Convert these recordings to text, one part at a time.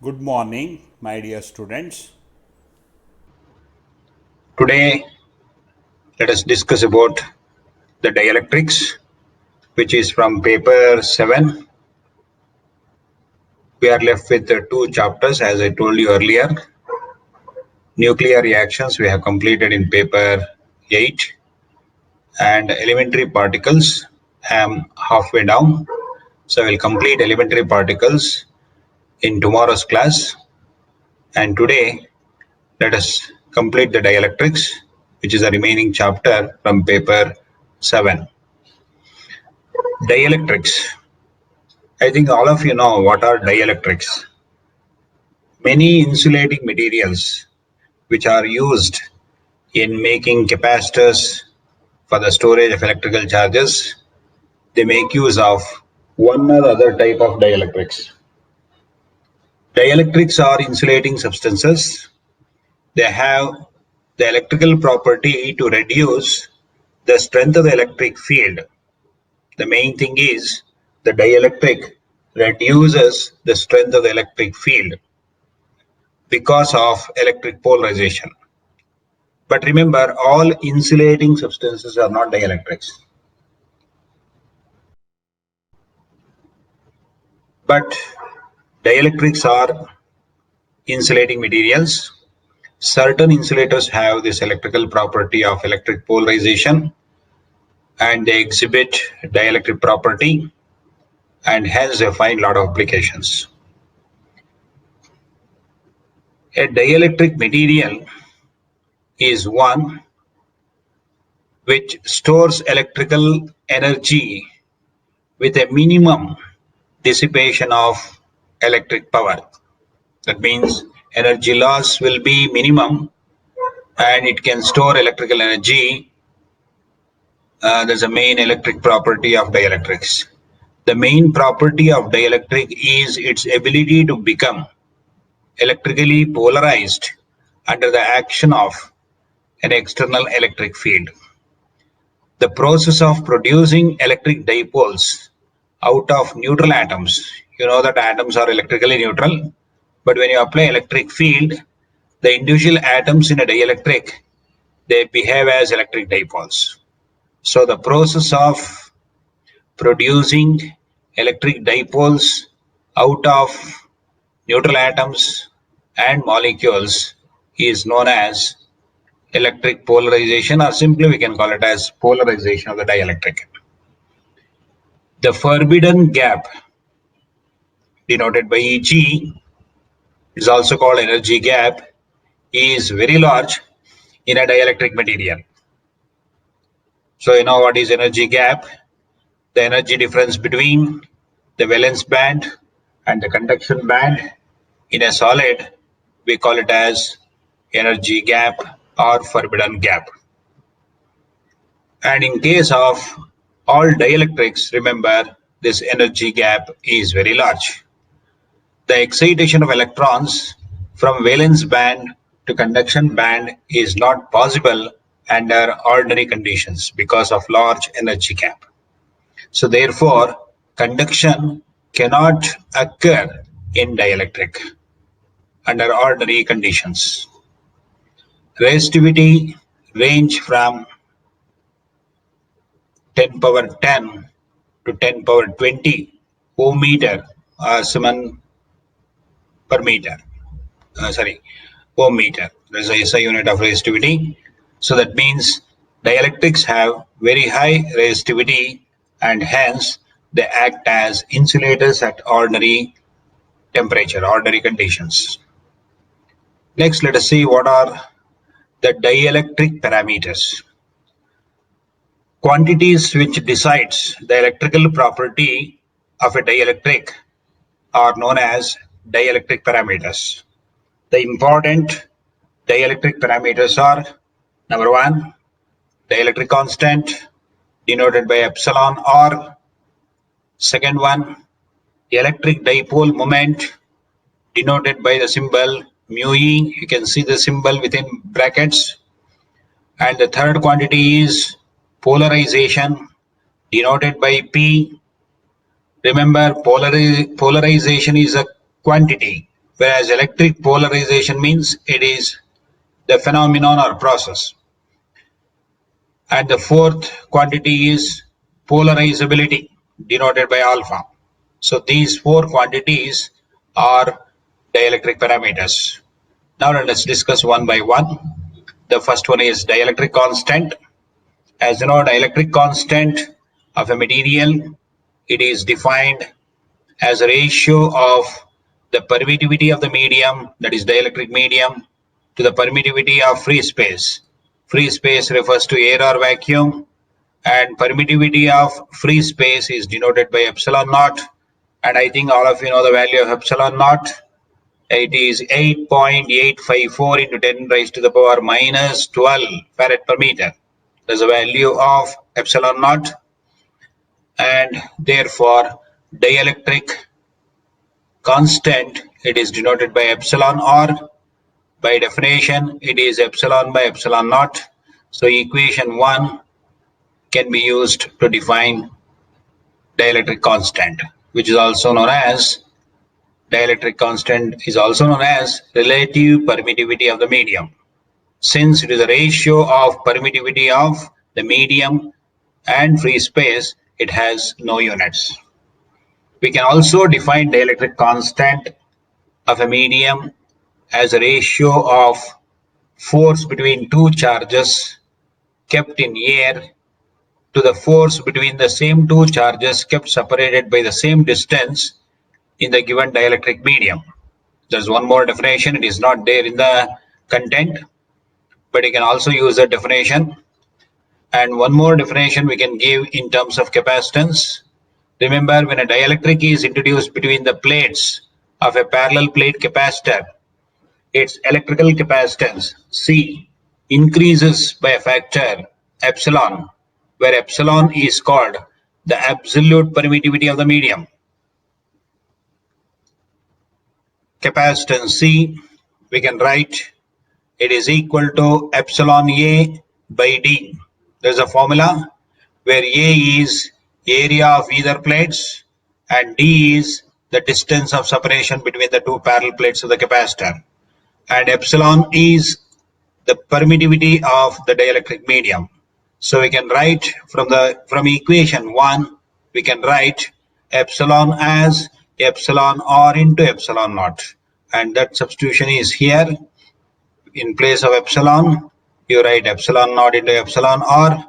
Good morning, my dear students. Today, let us discuss about the dielectrics, which is from paper 7. We are left with the two chapters, as I told you earlier. Nuclear reactions we have completed in paper 8, and elementary particles I am halfway down. So I will complete elementary particles in tomorrow's class. And today, let us complete the dielectrics, which is the remaining chapter from paper 7. Dielectrics. I think all of you know what are dielectrics. Many insulating materials which are used in making capacitors for the storage of electrical charges, they make use of one or other type of dielectrics. Dielectrics are insulating substances. They have the electrical property to reduce the strength of the electric field. The main thing is the dielectric reduces the strength of the electric field because of electric polarization. But remember, all insulating substances are not dielectrics. But dielectrics are insulating materials. Certain insulators have this electrical property of electric polarization, and they exhibit dielectric property, and hence they find a lot of applications. A dielectric material is one which stores electrical energy with a minimum dissipation of electric power. That means energy loss will be minimum and it can store electrical energy. There's a main electric property of dielectrics. The main property of dielectric is its ability to become electrically polarized under the action of an external electric field. The process of producing electric dipoles out of neutral atoms. You know that atoms are electrically neutral, but when you apply electric field, the individual atoms in a dielectric, they behave as electric dipoles. So the process of producing electric dipoles out of neutral atoms and molecules is known as electric polarization, or simply we can call it as polarization of the dielectric. The forbidden gap, denoted by Eg, is also called energy gap, is very large in a dielectric material. So you know what is energy gap? The energy difference between the valence band and the conduction band in a solid, we call it as energy gap or forbidden gap. And in case of all dielectrics, remember this energy gap is very large. The excitation of electrons from valence band to conduction band is not possible under ordinary conditions because of large energy gap. So therefore, conduction cannot occur in dielectric under ordinary conditions. Resistivity range from 10 power 10 to 10 power 20 ohm meter or Siemens per meter. Ohm meter. There's a SI unit of resistivity. So that means dielectrics have very high resistivity and hence they act as insulators at ordinary temperature, ordinary conditions. Next, let us see what are the dielectric parameters. Quantities which decides the electrical property of a dielectric are known as dielectric parameters. The important dielectric parameters are: number one, dielectric constant denoted by epsilon r. Second one, electric dipole moment denoted by the symbol mu e. You can see the symbol within brackets. And the third quantity is polarization denoted by P. Remember, polarization is a quantity whereas electric polarization means it is the phenomenon or process. And the fourth quantity is polarizability, denoted by alpha. So these four quantities are dielectric parameters. Now let's discuss one by one. The first one is dielectric constant. As you know, dielectric constant of a material, it is defined as a ratio of the permittivity of the medium, that is dielectric medium, to the permittivity of free space. Free space refers to air or vacuum, and permittivity of free space is denoted by epsilon naught. And I think all of you know the value of epsilon naught. It is 8.854 into 10 raised to the power minus 12 farad per meter. There's a value of epsilon naught, and therefore dielectric constant, it is denoted by epsilon, or by definition it is epsilon by epsilon naught. So equation 1 can be used to define dielectric constant, which is also known as dielectric constant is also known as relative permittivity of the medium. Since it is a ratio of permittivity of the medium and free space, it has no units. We can also define dielectric constant of a medium as a ratio of force between two charges kept in air to the force between the same two charges kept separated by the same distance in the given dielectric medium. There's one more definition. It is not there in the content, but you can also use that definition. And one more definition we can give in terms of capacitance. Remember, when a dielectric is introduced between the plates of a parallel plate capacitor, its electrical capacitance C increases by a factor epsilon, where epsilon is called the absolute permittivity of the medium. Capacitance C, we can write it is equal to epsilon A by D. There's a formula where A is area of either plates and D is the distance of separation between the two parallel plates of the capacitor, and epsilon is the permittivity of the dielectric medium. So we can write from equation 1, we can write epsilon as epsilon r into epsilon naught, and that substitution is here. In place of epsilon, you write epsilon naught into epsilon r,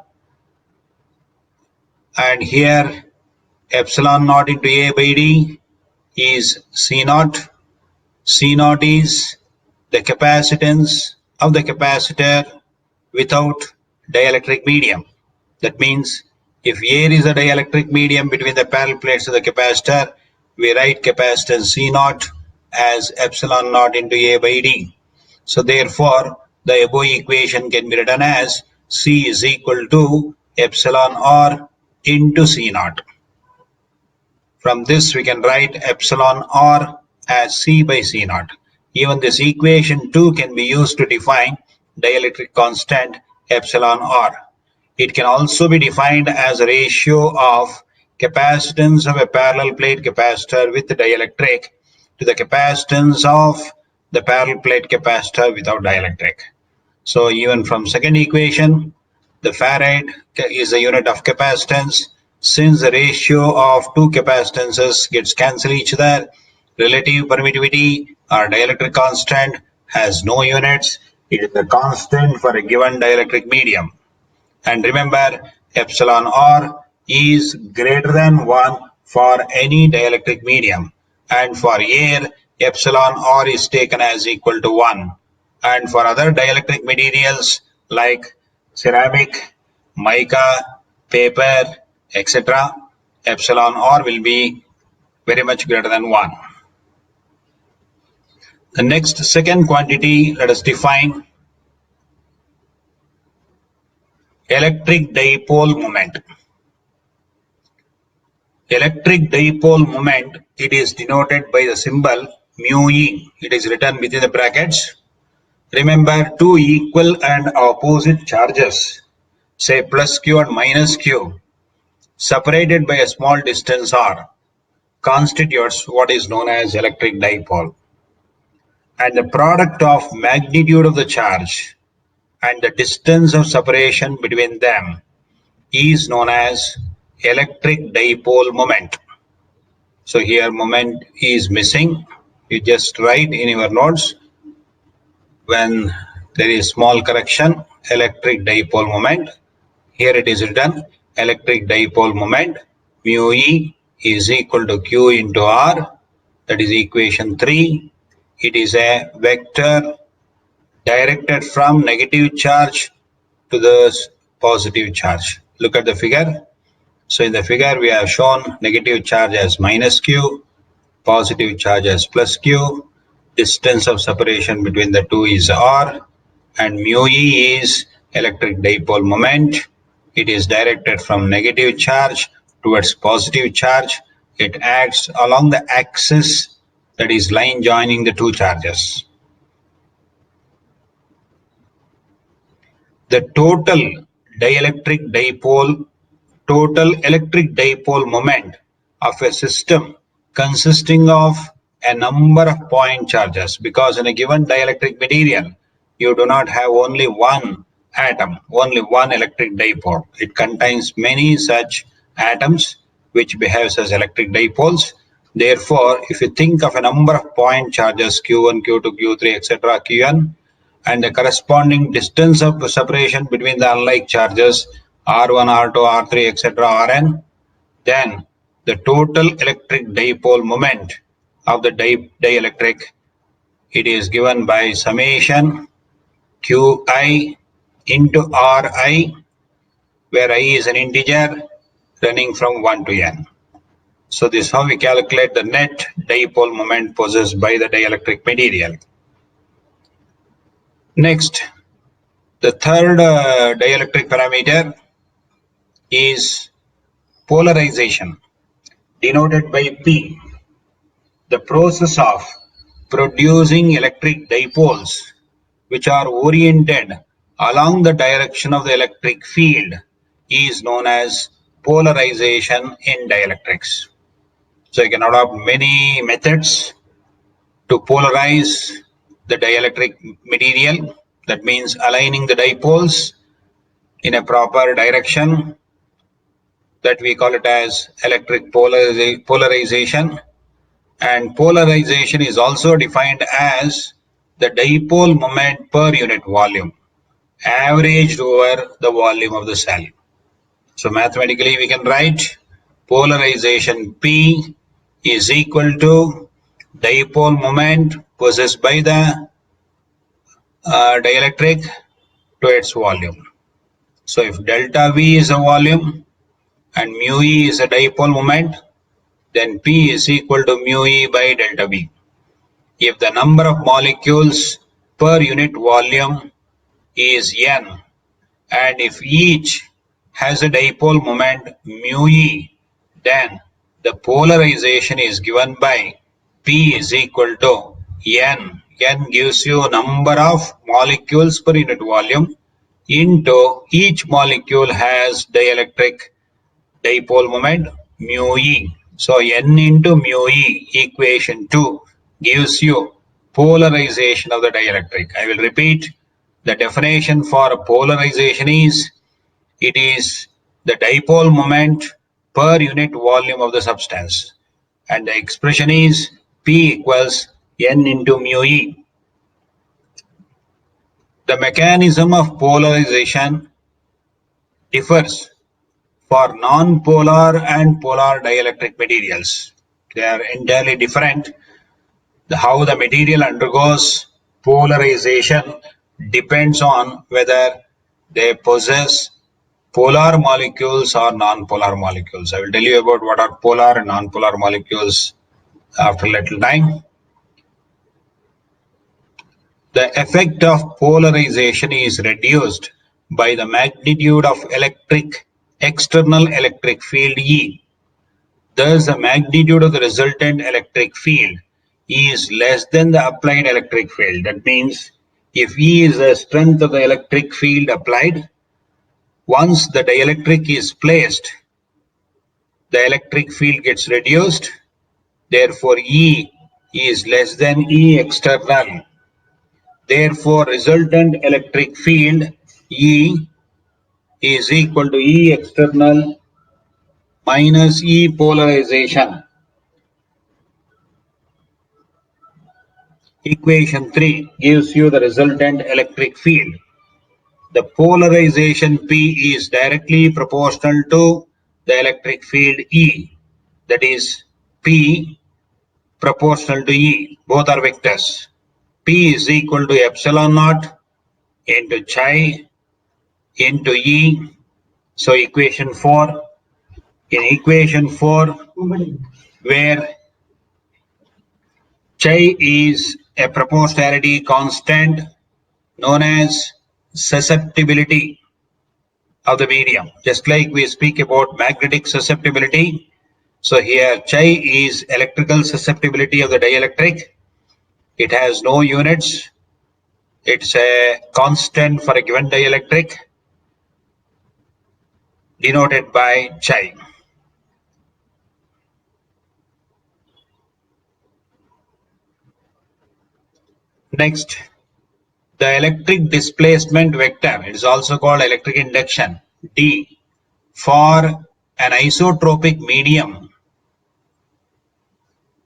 and here epsilon naught into A by D is C naught. C naught is the capacitance of the capacitor without dielectric medium. That means if air is a dielectric medium between the parallel plates of the capacitor, we write capacitance C naught as epsilon naught into A by D. So therefore, the above equation can be written as C is equal to epsilon r into C naught. From this we can write epsilon r as C by C naught. Even this equation 2 can be used to define dielectric constant epsilon r. It can also be defined as a ratio of capacitance of a parallel plate capacitor with dielectric to the capacitance of the parallel plate capacitor without dielectric. So even from second equation, the farad is a unit of capacitance. Since the ratio of two capacitances gets cancelled each other, relative permittivity or dielectric constant has no units. It is the constant for a given dielectric medium. And remember, epsilon r is greater than 1 for any dielectric medium, and for air, epsilon r is taken as equal to 1. And for other dielectric materials like ceramic, mica, paper, etc., epsilon r will be very much greater than 1. The next second quantity, let us define electric dipole moment. Electric dipole moment, it is denoted by the symbol mu e. It is written within the brackets. Remember, two equal and opposite charges, say plus q and minus q, separated by a small distance r, constitutes what is known as electric dipole. and the product of magnitude of the charge and the distance of separation between them is known as electric dipole moment. So here moment is missing. You just write in your notes when there is small correction, electric dipole moment. Here it is written electric dipole moment mu E is equal to Q into R. That is equation 3. It is a vector directed from negative charge to the positive charge. Look at the figure. So in the figure we have shown negative charge as minus Q, positive charge as plus Q. Distance of separation between the two is R, and mu E is electric dipole moment. It is directed from negative charge towards positive charge. It acts along the axis, that is line joining the two charges. The total electric dipole moment of a system consisting of a number of point charges, because in a given dielectric material you do not have only one atom, only one electric dipole. It contains many such atoms which behaves as electric dipoles. Therefore, if you think of a number of point charges q1, q2, q3, etc., qn, and the corresponding distance of separation between the unlike charges R1, R2, R3, etc., Rn, then the total electric dipole moment of the dielectric, it is given by summation Qi into Ri, where I is an integer running from 1 to n. So this is how we calculate the net dipole moment possessed by the dielectric material. Next, the third dielectric parameter is polarization, denoted by P. The process of producing electric dipoles which are oriented along the direction of the electric field is known as polarization in dielectrics. So you can adopt many methods to polarize the dielectric material. That means aligning the dipoles in a proper direction, that we call it as electric polarization. And polarization is also defined as the dipole moment per unit volume averaged over the volume of the cell. So mathematically we can write polarization P is equal to dipole moment possessed by the dielectric to its volume. So if delta V is a volume and mu E is a dipole moment, then P is equal to mu E by delta V. If the number of molecules per unit volume is n, and if each has a dipole moment mu E, then the polarization is given by P is equal to n. N gives you number of molecules per unit volume into each molecule has dielectric dipole moment mu E. So n into mu E, equation 2, gives you polarization of the dielectric. I will repeat. The definition for polarization is, it is the dipole moment per unit volume of the substance, and the expression is P equals n into mu E. The mechanism of polarization differs for non-polar and polar dielectric materials. They are entirely different. How the material undergoes polarization depends on whether they possess polar molecules or non-polar molecules. I will tell you about what are polar and non-polar molecules after a little time. The effect of polarization is reduced by the magnitude of external electric field E. Thus, the magnitude of the resultant electric field is less than the applied electric field. That means if E is the strength of the electric field applied, once the dielectric is placed, the electric field gets reduced. Therefore, E is less than E external. Therefore, resultant electric field E is equal to E external minus E polarization. Equation 3 gives you the resultant electric field. The polarization P is directly proportional to the electric field E. That is P proportional to E. Both are vectors. P is equal to epsilon naught into chi into E. So equation 4. In equation 4, where chi is a proportionality constant known as susceptibility of the medium, just like we speak about magnetic susceptibility. So here chi is electrical susceptibility of the dielectric. It has no units. It's a constant for a given dielectric denoted by chi. Next, the electric displacement vector, it is also called electric induction, D, for an isotropic medium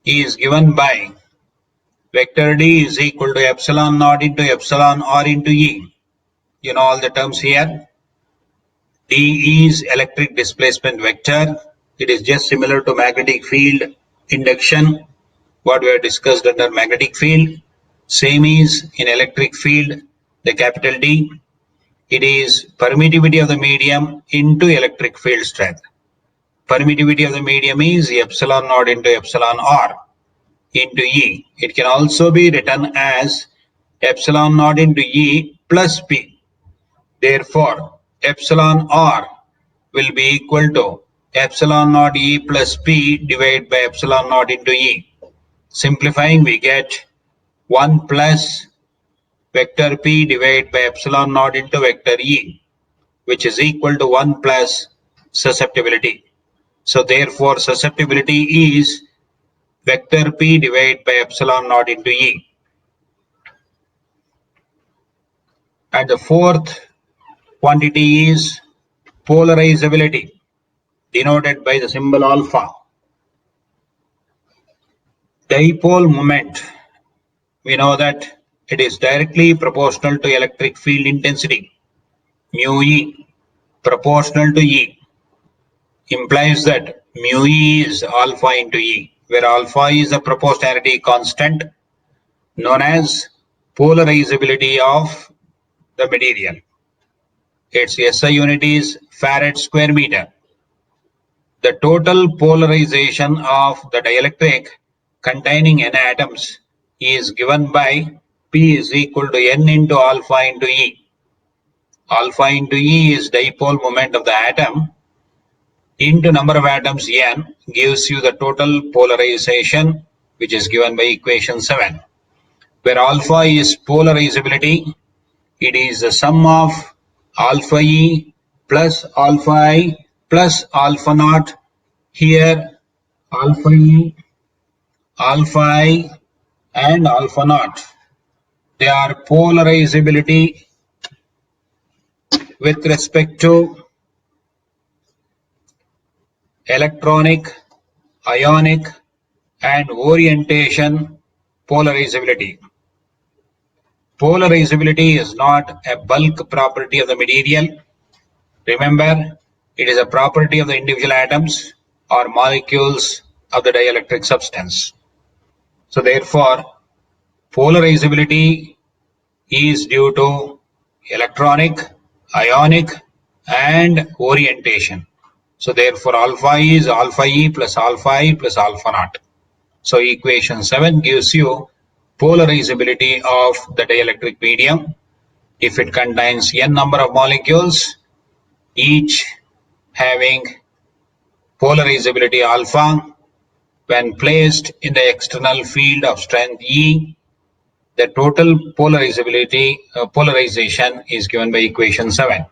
is given by vector D is equal to epsilon naught into epsilon R into E. You know all the terms here. D is electric displacement vector. It is just similar to magnetic field induction, what we have discussed under magnetic field. Same is in electric field, the capital D. It is permittivity of the medium into electric field strength. Permittivity of the medium is epsilon naught into epsilon R into E. It can also be written as epsilon naught into E plus P. Therefore, epsilon R will be equal to epsilon naught E plus P divided by epsilon naught into E. Simplifying, we get 1 plus vector P divided by epsilon naught into vector E, which is equal to 1 plus susceptibility. So therefore, susceptibility is vector P divided by epsilon naught into E. And the fourth quantity is polarizability, denoted by the symbol alpha. Dipole moment, we know that it is directly proportional to electric field intensity, mu E, proportional to E, implies that mu E is alpha into E, where alpha is a proportionality constant known as polarizability of the material. Its SI unit is farad square meter. The total polarization of the dielectric containing n atoms is given by P is equal to n into alpha into E. Alpha into E is dipole moment of the atom into number of atoms n gives you the total polarization, which is given by equation 7. Where alpha is polarizability, it is the sum of alpha E plus alpha I plus alpha naught. Here alpha E, alpha I and alpha naught, they are polarizability with respect to electronic, ionic and orientation polarizability. Polarizability is not a bulk property of the material. Remember, it is a property of the individual atoms or molecules of the dielectric substance. So therefore, polarizability is due to electronic, ionic and orientation. So therefore, alpha is alpha E plus alpha I plus alpha naught. So equation 7 gives you polarizability of the dielectric medium. If it contains n number of molecules, each having polarizability alpha, when placed in the external field of strength E, the total polarization is given by equation 7.